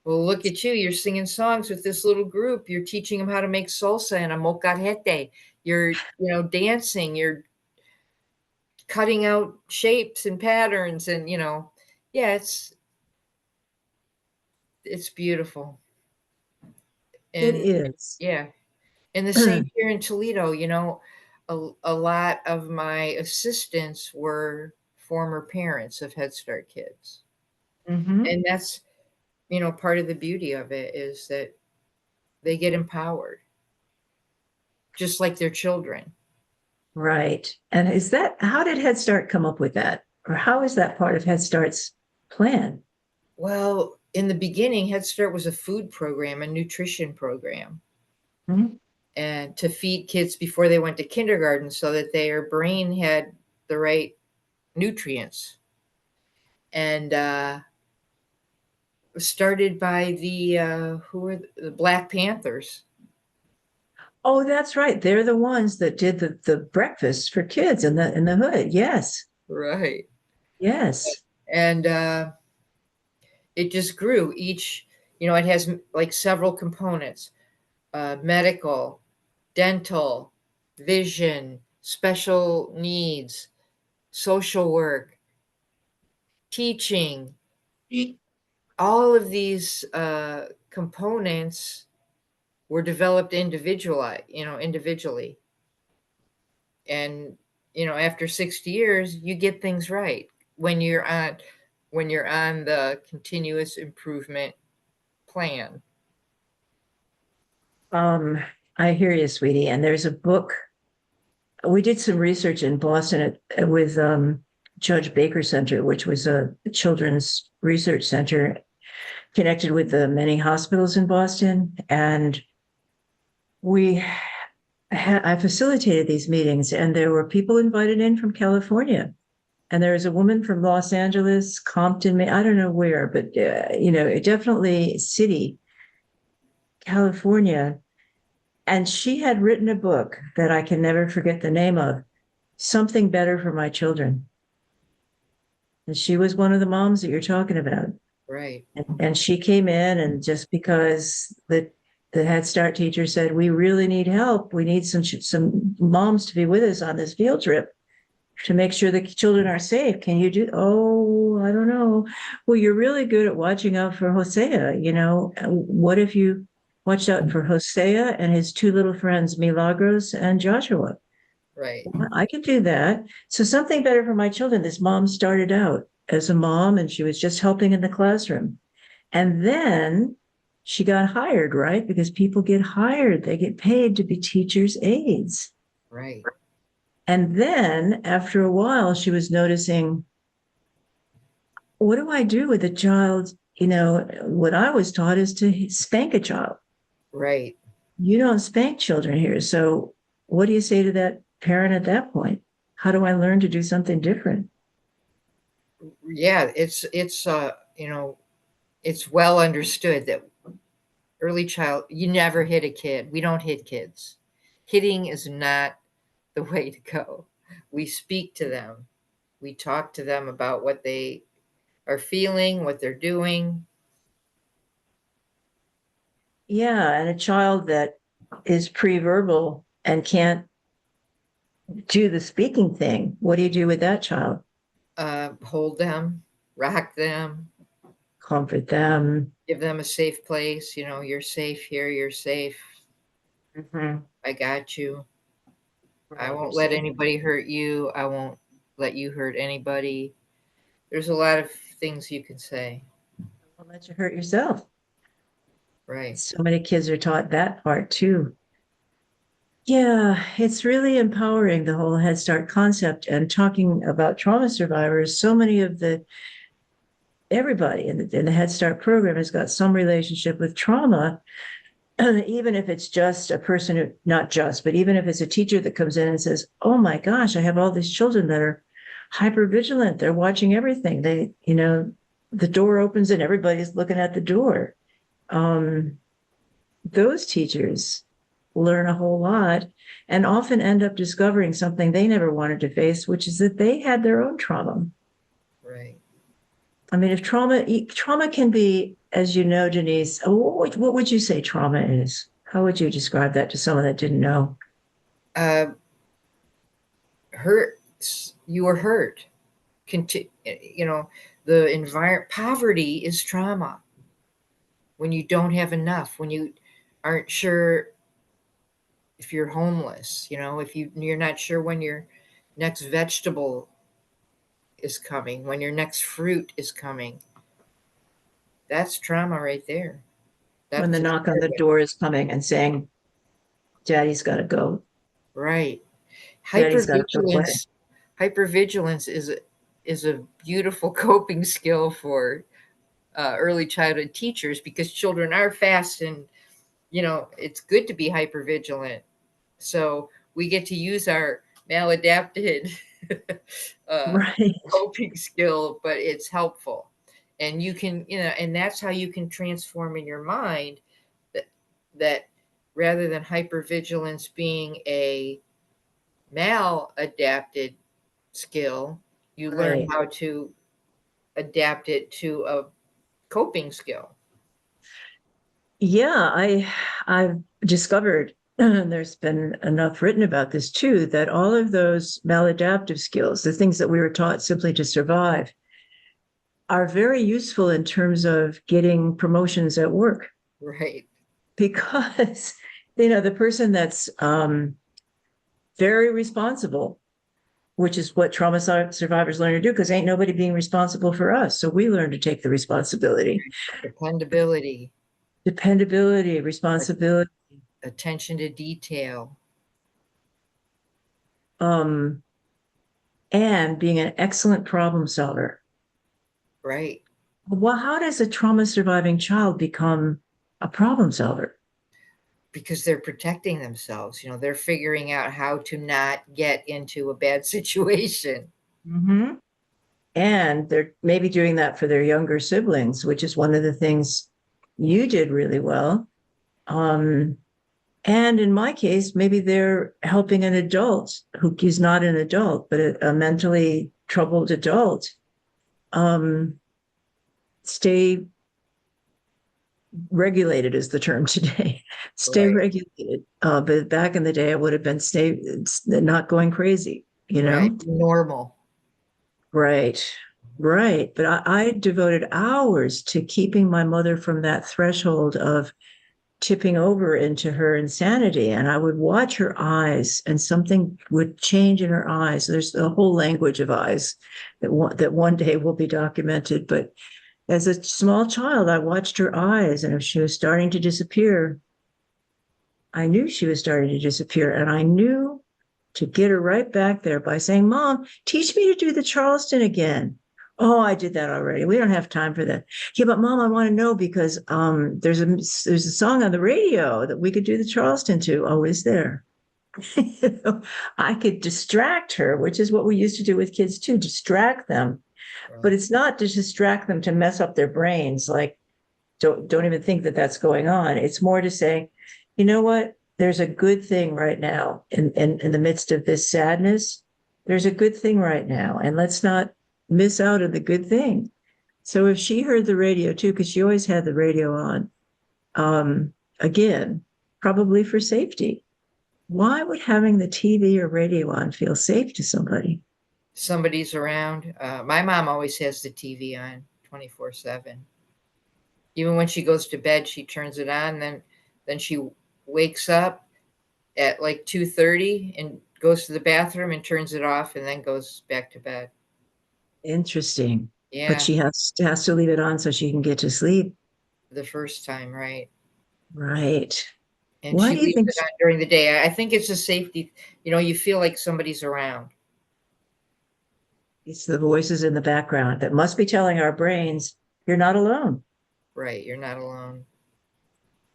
S1: Well, look at you. You're singing songs with this little group. You're teaching them how to make salsa and a molcajete. You're dancing. You're cutting out shapes and patterns, and yeah, it's beautiful.
S2: It
S1: And
S2: is.
S1: yeah, and the same here in Toledo. A lot of my assistants were former parents of Head Start kids,
S2: Mhm.
S1: and that's part of the beauty of it is that they get empowered, just like their children.
S2: Right. And is that how did Head Start come up with that? Or how is that part of Head Start's plan?
S1: Well, in the beginning, Head Start was a food program, a nutrition program,
S2: Mhm.
S1: and to feed kids before they went to kindergarten so that their brain had the right nutrients. And was started by the who were the Black Panthers,
S2: Oh, that's right. They're the ones that did the breakfast for kids in the hood. Yes.
S1: right?
S2: Yes.
S1: And it just grew. It has like several components: medical, dental, vision, special needs, social work, teaching. All of these components were developed individually. And after 60 years, you get things right when you're on the continuous improvement plan.
S2: Um, I hear you, sweetie. And there's a book. We did some research in Boston with Judge Baker Center, which was a children's research center connected with the many hospitals in Boston. And we I facilitated these meetings, and there were people invited in from California. And there was a woman from Los Angeles, Compton, I don't know where, but definitely city, California. And she had written a book that I can never forget the name of, Something Better for My Children. And she was one of the moms that you're talking about.
S1: Right.
S2: And she came in, and just because the Head Start teacher said, we really need help, we need some moms to be with us on this field trip to make sure the children are safe. Can you do? Oh, I don't know. Well, you're really good at watching out for Hosea. What if you watched out for Hosea and his two little friends, Milagros and Joshua?
S1: Right.
S2: Well, I can do that. So something better for my children. This mom started out as a mom, and she was just helping in the classroom. And then she got hired, right? Because people get hired, they get paid to be teachers' aides.
S1: Right.
S2: And then after a while, she was noticing, what do I do with a child? What I was taught is to spank a child.
S1: Right.
S2: You don't spank children here. So what do you say to that parent at that point? How do I learn to do something different?
S1: Yeah, it's well understood that early child, you never hit a kid. We don't hit kids. Hitting is not the way to go. We speak to them. We talk to them about what they are feeling, what they're doing.
S2: Yeah. And a child that is pre-verbal and can't do the speaking thing, what do you do with that child?
S1: Hold them, rock them,
S2: Comfort them.
S1: give them a safe place. You're safe here. You're safe.
S2: Mhm.
S1: I got you. I
S2: Right. You're
S1: won't let
S2: safe.
S1: anybody hurt you. I won't let you hurt anybody. There's a lot of things you can say.
S2: Don't let you hurt yourself.
S1: Right.
S2: So many kids are taught that part too. Yeah, it's really empowering, the whole Head Start concept, and talking about trauma survivors. So many of everybody in the Head Start program has got some relationship with trauma, even if it's just a person who, not just, but even if it's a teacher that comes in and says, oh my gosh, I have all these children that are hyper vigilant. They're watching everything. The door opens and everybody's looking at the door. Um, those teachers learn a whole lot and often end up discovering something they never wanted to face, which is that they had their own trauma.
S1: Right.
S2: I mean, if trauma can be, as you know, Denise, what would you say trauma is? How would you describe that to someone that didn't know?
S1: Uh, hurt. You were hurt. You know, the environment. Poverty is trauma. When you don't have enough. When you aren't sure if you're homeless. You're not sure when your next vegetable is coming. When your next fruit is coming. That's trauma right there.
S2: When the
S1: That's a
S2: knock on the
S1: scary.
S2: door is coming and saying, Daddy's got to go.
S1: Right.
S2: Daddy's got to go away.
S1: Hypervigilance is a beautiful coping skill for early childhood teachers because children are fast and it's good to be hypervigilant. So we get to use our maladapted uh,
S2: Right.
S1: coping skill, but it's helpful. And and that's how you can transform in your mind that that rather than hypervigilance being a maladapted skill, you learn
S2: Right.
S1: how to adapt it to a coping skill.
S2: Yeah, I've discovered, and there's been enough written about this too, that all of those maladaptive skills, the things that we were taught simply to survive, are very useful in terms of getting promotions at work.
S1: Right.
S2: Because the person that's very responsible, which is what trauma survivors learn to do, because ain't nobody being responsible for us, so we learn to take the responsibility.
S1: Dependability,
S2: Dependability, responsibility.
S1: attention to detail.
S2: um, and being an excellent problem solver.
S1: Right.
S2: Well, how does a trauma surviving child become a problem solver?
S1: because they're protecting themselves. They're figuring out how to not get into a bad situation.
S2: Mm-hmm. And they're maybe doing that for their younger siblings, which is one of the things you did really well. Um, and in my case, maybe they're helping an adult who is not an adult, but a mentally troubled adult um, stay regulated is the term today. Stay
S1: Right.
S2: regulated. But back in the day, it would have been stay not going crazy, you
S1: Right.
S2: know?
S1: Normal.
S2: Right. Right. But I devoted hours to keeping my mother from that threshold of tipping over into her insanity. And I would watch her eyes, and something would change in her eyes. There's a whole language of eyes that one day will be documented. But as a small child, I watched her eyes, and if she was starting to disappear, I knew she was starting to disappear. And I knew to get her right back there by saying, Mom, teach me to do the Charleston again. Oh, I did that already. We don't have time for that. Yeah, but Mom, I want to know because there's a song on the radio that we could do the Charleston to. Oh, is there? I could distract her, which is what we used to do with kids too, distract them. But
S1: Right.
S2: it's not to distract them to mess up their brains. Like, don't even think that that's going on. It's more to say, you know what? There's a good thing right now in the midst of this sadness. There's a good thing right now, and let's not miss out on the good thing. So if she heard the radio too, because she always had the radio on, again, probably for safety. Why would having the TV or radio on feel safe to somebody?
S1: Somebody's around. My mom always has the TV on 24/7. Even when she goes to bed, she turns it on. Then she wakes up at like 2:30 and goes to the bathroom and turns it off and then goes back to bed.
S2: Interesting. But
S1: Yeah,
S2: she has to leave it on so she can get to sleep.
S1: the first time, right?
S2: Right.
S1: And
S2: Why
S1: she
S2: do you
S1: leaves
S2: think
S1: it on during the day. I think it's a safety. You feel like somebody's around.
S2: it's the voices in the background that must be telling our brains, you're not alone?
S1: Right, you're not alone.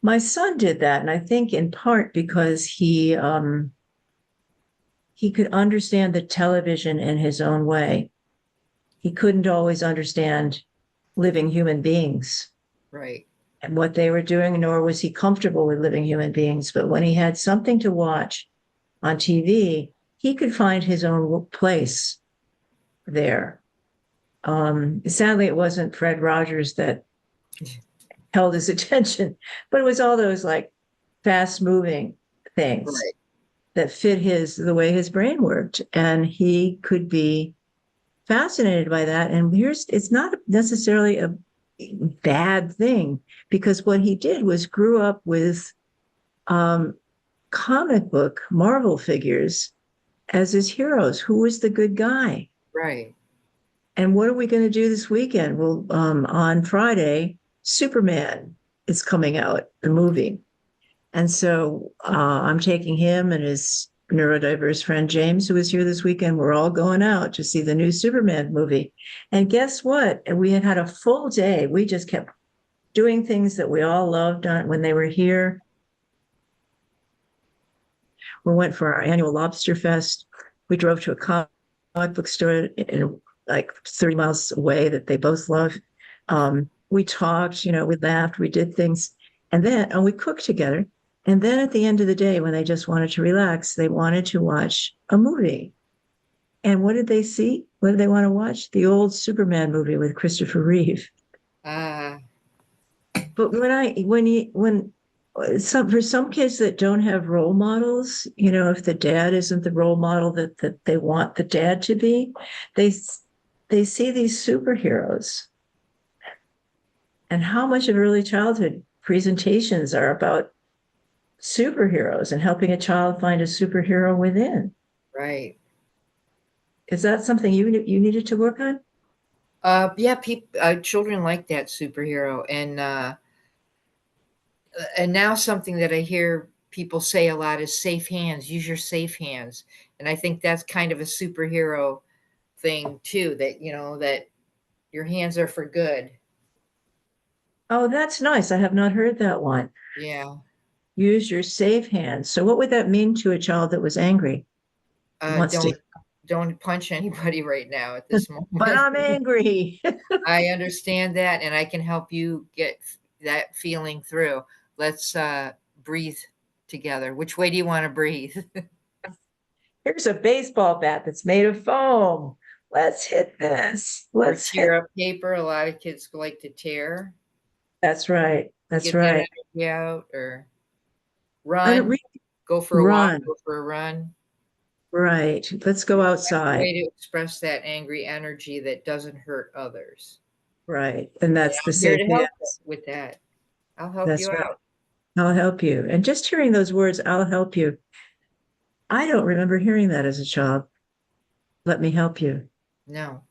S2: My son did that, and I think in part because he could understand the television in his own way. He couldn't always understand living human beings
S1: Right,
S2: and what they were doing, nor was he comfortable with living human beings. But when he had something to watch on TV, he could find his own place there. Sadly, it wasn't Fred Rogers that held his attention, but it was all those like fast moving things
S1: right,
S2: that fit the way his brain worked. And he could be fascinated by that. And it's not necessarily a bad thing because what he did was grew up with um, comic book Marvel figures as his heroes. Who was the good guy?
S1: right.
S2: And what are we going to do this weekend? Well, on Friday, Superman is coming out, the movie. And so I'm taking him and his neurodiverse friend James, who is here this weekend. We're all going out to see the new Superman movie. And guess what? We had a full day. We just kept doing things that we all loved when they were here. We went for our annual Lobster Fest. We drove to a comic book store like 30 miles away that they both love. We talked, we laughed, we did things, and we cooked together. And then at the end of the day, when they just wanted to relax, they wanted to watch a movie. And what did they see? What did they want to watch? The old Superman movie with Christopher Reeve.
S1: Ah,
S2: But when for some kids that don't have role models, if the dad isn't the role model that they want the dad to be, they they see these superheroes. And how much of early childhood presentations are about superheroes and helping a child find a superhero within?
S1: right.
S2: Is that something you needed to work on?
S1: Yeah, children like that superhero, and now something that I hear people say a lot is safe hands. Use your safe hands, and I think that's kind of a superhero thing too. That your hands are for good.
S2: Oh, that's nice. I have not heard that one.
S1: Yeah,
S2: use your safe hands. So what would that mean to a child that was angry?
S1: Uh,
S2: Wants to,
S1: don't don't punch anybody right now at this
S2: but
S1: moment.
S2: I'm angry.
S1: I understand that, and I can help you get that feeling through. Let's breathe together. Which way do you want to breathe?
S2: Here's a baseball bat that's made of foam. Let's hit this.
S1: Or
S2: Let's hit.
S1: tear up paper. A lot of kids like to tear
S2: That's right.
S1: to
S2: That's
S1: get that
S2: right.
S1: energy out, or
S2: I don't
S1: run,
S2: read,
S1: go for a walk,
S2: run.
S1: go for a run.
S2: Right. Let's go
S1: That's the
S2: outside.
S1: way to express that angry energy that doesn't hurt others.
S2: Right. And
S1: And
S2: that's the
S1: I'm here
S2: safe
S1: to help you
S2: hands.
S1: with that. I'll help
S2: That's
S1: you
S2: right.
S1: out.
S2: I'll help you. And just hearing those words, I'll help you. I don't remember hearing that as a child. Let me help you.
S1: No.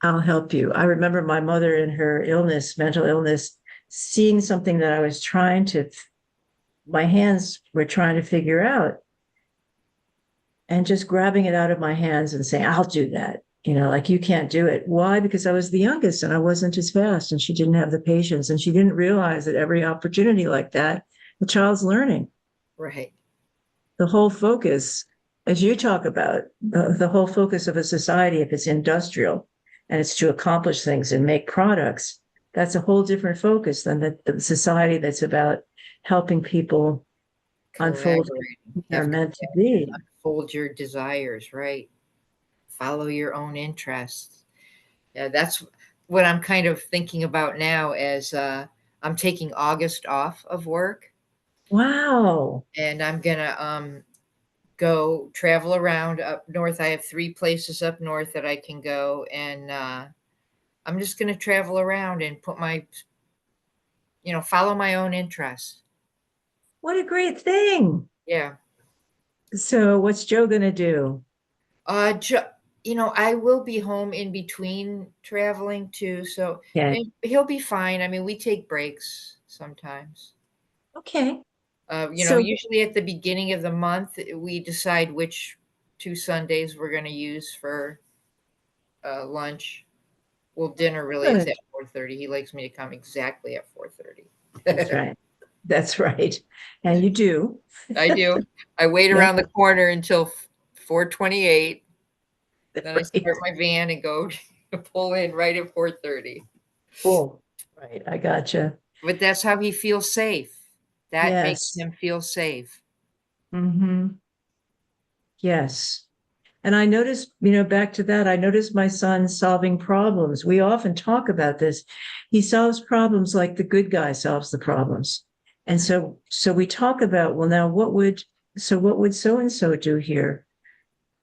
S2: I'll help you. I remember my mother in her illness, mental illness, seeing something that I was my hands were trying to figure out, and just grabbing it out of my hands and saying, I'll do that. Like, you can't do it. Why? Because I was the youngest and I wasn't as fast, and she didn't have the patience, and she didn't realize that every opportunity like that, the child's learning.
S1: Right.
S2: The whole focus, as you talk about, the whole focus of a society, if it's industrial and it's to accomplish things and make products, that's a whole different focus than the society that's about helping people unfold
S1: Collaborating.
S2: who they're
S1: Have
S2: meant to
S1: compassion.
S2: be.
S1: Unfold your desires, right? Follow your own interests. Yeah, that's what I'm kind of thinking about now as I'm taking August off of work,
S2: Wow.
S1: and I'm gonna go travel around up north. I have 3 places up north that I can go, and I'm just gonna travel around and put follow my own interests.
S2: What a great thing.
S1: Yeah.
S2: So, what's Joe going to do?
S1: Ju I will be home in between traveling too, so
S2: Okay.
S1: and he'll be fine. I mean, we take breaks sometimes.
S2: Okay. So,
S1: Usually at the beginning of the month, we decide which 2 Sundays we're gonna use for, lunch. Well, dinner really is
S2: good.
S1: at 4:30. He likes me to come exactly at 4:30.
S2: That's right. That's right. And you do.
S1: I do. I wait
S2: Yeah.
S1: around the corner until 4:28, then I
S2: Right.
S1: start my van and go pull in right at 4:30.
S2: Cool. Right. I gotcha.
S1: But that's how he feels safe. That makes
S2: Yes.
S1: him feel safe.
S2: Hmm. Yes. And I noticed, back to that, I noticed my son solving problems. We often talk about this. He solves problems like the good guy solves the problems. And
S1: Mhm.
S2: so we talk about, well, now what would so and so do here?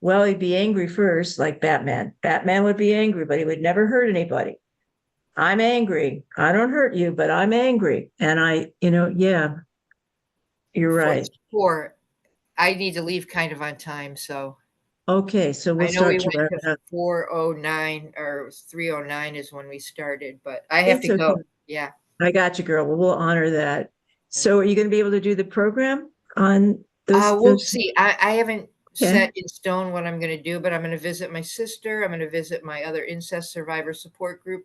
S2: Well, he'd be angry first, like Batman. Batman would be angry, but he would never hurt anybody. I'm angry. I don't hurt you, but I'm angry. And yeah, you're right.
S1: It's 4. I need to leave kind of on time, so
S2: Okay, so we'll
S1: I know we
S2: start to
S1: went
S2: wrap
S1: to
S2: it up.
S1: 4:09 or it was 3:09 is when we started, but I have
S2: It's
S1: to
S2: okay.
S1: go. Yeah.
S2: I got you, girl. Well, we'll honor that.
S1: Yeah.
S2: So are you going to be able to do the program on
S1: We'll
S2: those?
S1: see. I haven't
S2: Yeah.
S1: set in stone what I'm gonna do, but I'm gonna visit my sister. I'm gonna visit my other incest survivor support group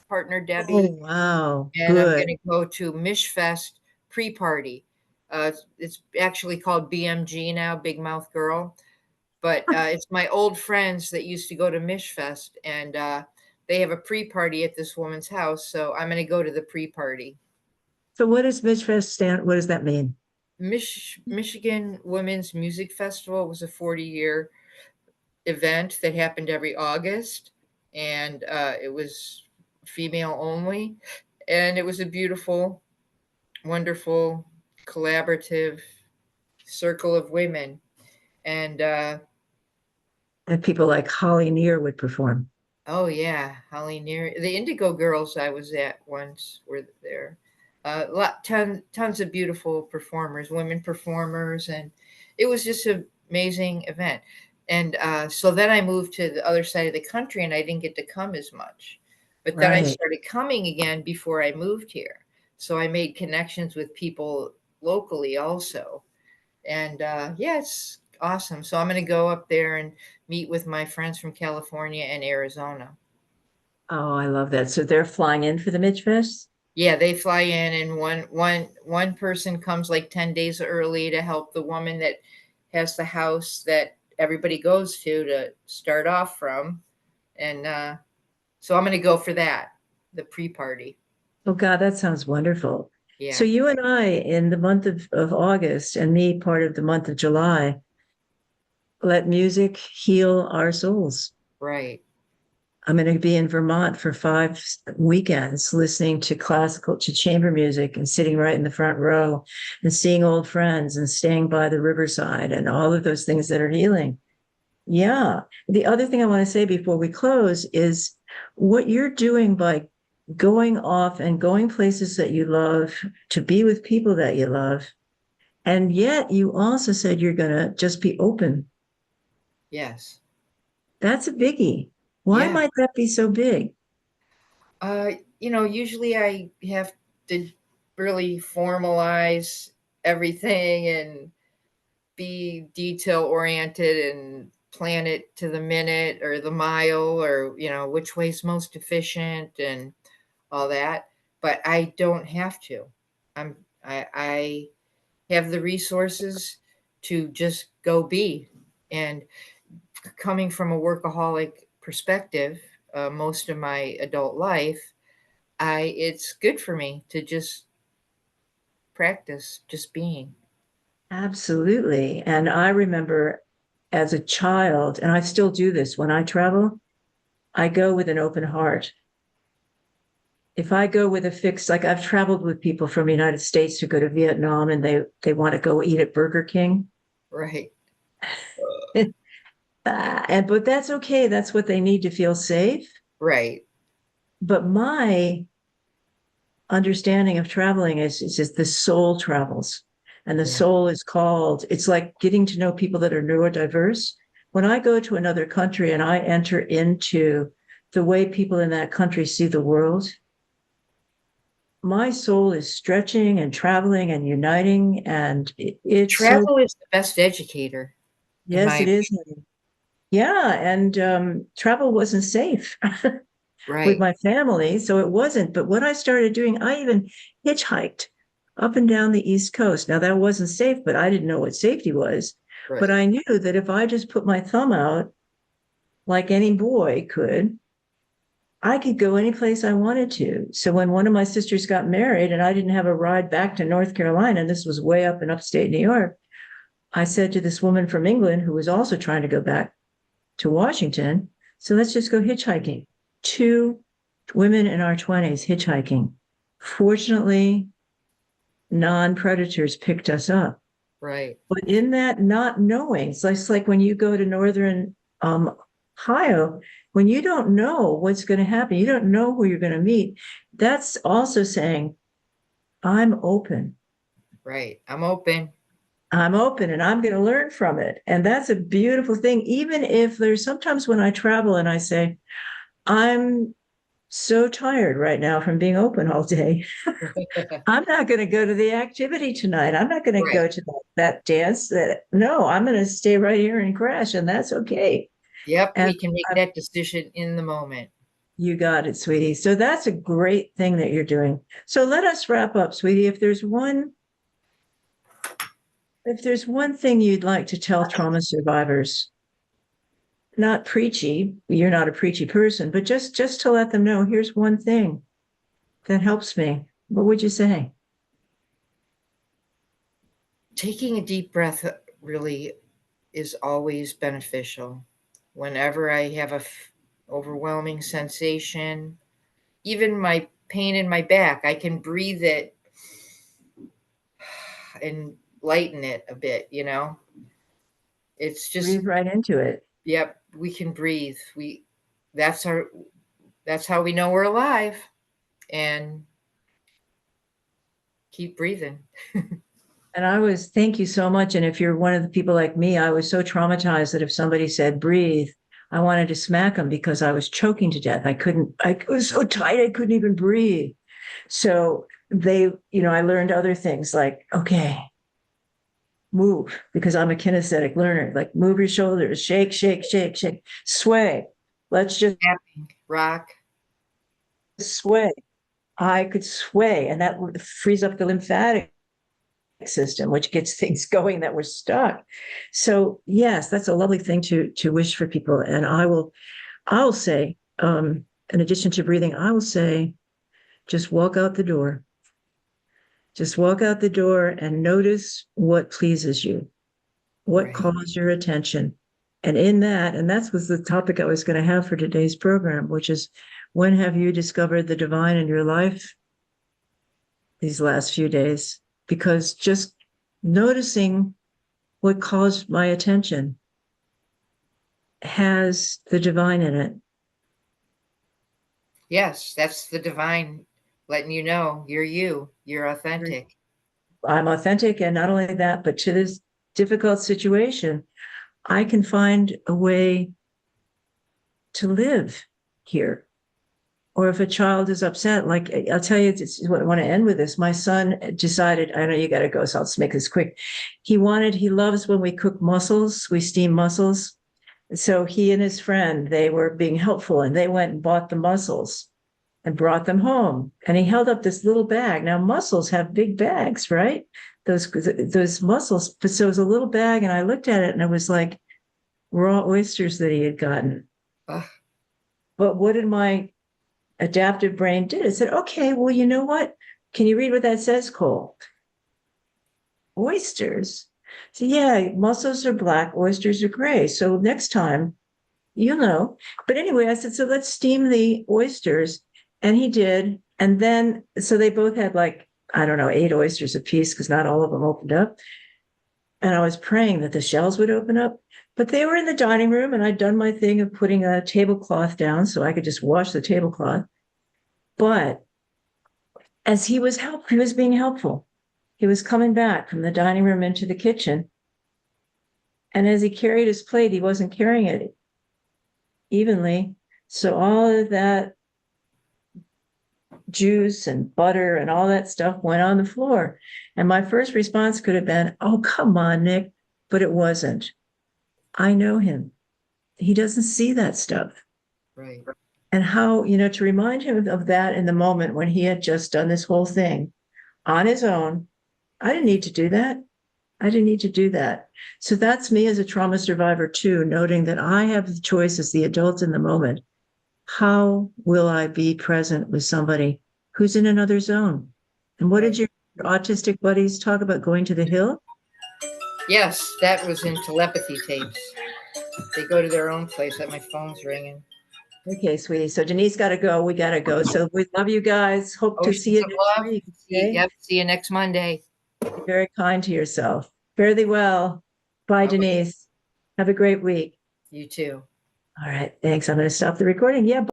S1: partner,
S2: Oh,
S1: Debbie,
S2: wow.
S1: and I'm
S2: Good.
S1: gonna go to Mishfest pre-party. It's actually called BMG now, Big Mouth Girl, but it's my old friends that used to go to Mishfest, and they have a pre-party at this woman's house, so I'm gonna go to the pre-party.
S2: So what does Midfest stand? What does that mean?
S1: Michigan Women's Music Festival was a 40-year event that happened every August, and it was female only, and it was a beautiful, wonderful, collaborative circle of women. And
S2: And people like Holly Near would perform.
S1: oh yeah, Holly Near the Indigo Girls I was at once were there. Tons of beautiful performers, women performers, and it was just an amazing event. And so then I moved to the other side of the country, and I didn't get to come as much. But then I
S2: Right.
S1: started coming again before I moved here, so I made connections with people locally also. And yeah, it's awesome. So I'm going to go up there and meet with my friends from California and Arizona.
S2: Oh, I love that. So they're flying in for the Midfest?
S1: Yeah, they fly in, and one person comes like 10 days early to help the woman that has the house that everybody goes to start off from. And so I'm going to go for that, the pre-party.
S2: Oh God, that sounds wonderful. So
S1: Yeah,
S2: you and I in the month of August and me part of the month of July, let music heal our souls.
S1: right.
S2: I'm going to be in Vermont for 5 weekends listening to classical, to chamber music and sitting right in the front row and seeing old friends and staying by the riverside and all of those things that are healing. Yeah. The other thing I want to say before we close is what you're doing by going off and going places that you love to be with people that you love. And yet you also said you're going to just be open.
S1: Yes.
S2: That's a biggie. Why
S1: Yeah.
S2: might that be so big?
S1: Usually I have to really formalize everything and be detail oriented and plan it to the minute or the mile, or which way's most efficient and all that. But I don't have to. I have the resources to just go be. And coming from a workaholic perspective, most of my adult life, I it's good for me to just practice just being.
S2: Absolutely. And I remember as a child, and I still do this when I travel, I go with an open heart. If I go with a fixed, like I've traveled with people from the United States who go to Vietnam and they want to go eat at Burger King.
S1: Right.
S2: And but that's okay. That's what they need to feel safe.
S1: Right.
S2: But my understanding of traveling is just the soul travels. And the
S1: Yeah.
S2: soul is called, it's like getting to know people that are neurodiverse. When I go to another country and I enter into the way people in that country see the world, my soul is stretching and traveling and uniting. And it's so,
S1: Travel is the best educator, in my
S2: yes, it is.
S1: opinion.
S2: Yeah. And travel wasn't safe with
S1: Right.
S2: my family. So it wasn't. But what I started doing, I even hitchhiked up and down the East Coast. Now, that wasn't safe, but I didn't know what safety was. But
S1: Right.
S2: I knew that if I just put my thumb out, like any boy could, I could go any place I wanted to. So when one of my sisters got married and I didn't have a ride back to North Carolina, and this was way up in upstate New York, I said to this woman from England who was also trying to go back to Washington, so let's just go hitchhiking. Two women in our 20s hitchhiking. Fortunately, non-predators picked us up.
S1: Right.
S2: But in that not knowing, it's like when you go to northern Ohio, when you don't know what's going to happen, you don't know who you're going to meet. That's also saying, I'm open.
S1: Right. I'm open.
S2: I'm open and I'm going to learn from it. And that's a beautiful thing. Even if there's sometimes when I travel and I say, I'm so tired right now from being open all day. I'm not going to go to the activity tonight. I'm not going to
S1: Right.
S2: go to that dance. No, I'm going to stay right here and crash, and that's okay.
S1: Yep.
S2: And
S1: We can make
S2: I,
S1: that decision in the moment.
S2: you got it, sweetie. So that's a great thing that you're doing. So let us wrap up, sweetie. If there's one thing you'd like to tell trauma survivors, not preachy, you're not a preachy person, but just to let them know, here's one thing that helps me. What would you say?
S1: Taking a deep breath really is always beneficial. Whenever I have overwhelming sensation, even my pain in my back, I can breathe it and lighten it a bit. It's just,
S2: Breathe right into it.
S1: yep, we can breathe. That's our that's how we know we're alive, and keep breathing.
S2: And thank you so much. And if you're one of the people like me, I was so traumatized that if somebody said breathe, I wanted to smack them because I was choking to death. I was so tight, I couldn't even breathe. So I learned other things like, okay, move because I'm a kinesthetic learner, like move your shoulders, shake, shake, shake, shake, sway. Let's just
S1: Tapping, rock.
S2: sway. I could sway, and that frees up the lymphatic system, which gets things going that were stuck. So yes, that's a lovely thing to wish for people. And I'll say, in addition to breathing, I will say, just walk out the door. Just walk out the door and notice what pleases you, what
S1: Right.
S2: calls your attention. And in that, and that was the topic I was going to have for today's program, which is, when have you discovered the divine in your life these last few days? Because just noticing what calls my attention has the divine in it.
S1: Yes, that's the divine letting you know you're authentic.
S2: I'm authentic. And not only that, but to this difficult situation, I can find a way to live here. Or if a child is upset, like I'll tell you, I want to end with this. My son decided, I know you got to go, so I'll just make this quick. He loves when we cook mussels, we steam mussels. So he and his friend, they were being helpful, and they went and bought the mussels and brought them home. And he held up this little bag. Now mussels have big bags, right? Those mussels. So it was a little bag, and I looked at it, and it was like raw oysters that he had gotten.
S1: Ugh.
S2: But what did my adaptive brain do? It said, okay, well, you know what? Can you read what that says, Cole? Oysters. So yeah, mussels are black, oysters are gray. So next time, you'll know. But anyway, I said, so let's steam the oysters. And he did. And then, so they both had like, I don't know, 8 oysters apiece, because not all of them opened up. And I was praying that the shells would open up. But they were in the dining room, and I'd done my thing of putting a tablecloth down so I could just wash the tablecloth. But as he was being helpful. He was coming back from the dining room into the kitchen. And as he carried his plate, he wasn't carrying it evenly. So all of that juice and butter and all that stuff went on the floor. And my first response could have been, oh, come on, Nick. But it wasn't. I know him. He doesn't see that stuff.
S1: Right.
S2: And how, to remind him of that in the moment when he had just done this whole thing on his own. I didn't need to do that. I didn't need to do that. So that's me as a trauma survivor too, noting that I have the choice as the adult in the moment. How will I be present with somebody who's in another zone? And what did your autistic buddies talk about, going to the hill?
S1: Yes, that was in telepathy tapes. They go to their own place. That my phone's ringing.
S2: Okay, sweetie. So Denise got to go. We got to go. So we love you guys. Hope to see
S1: Oceans
S2: you
S1: of
S2: next
S1: love.
S2: week.
S1: See,
S2: Okay.
S1: yep. See you next Monday.
S2: Be very kind to yourself. Fare thee well. Bye,
S1: Bye-bye.
S2: Denise. Have a great week.
S1: You too.
S2: All right. Thanks. I'm going to stop the recording. Yeah.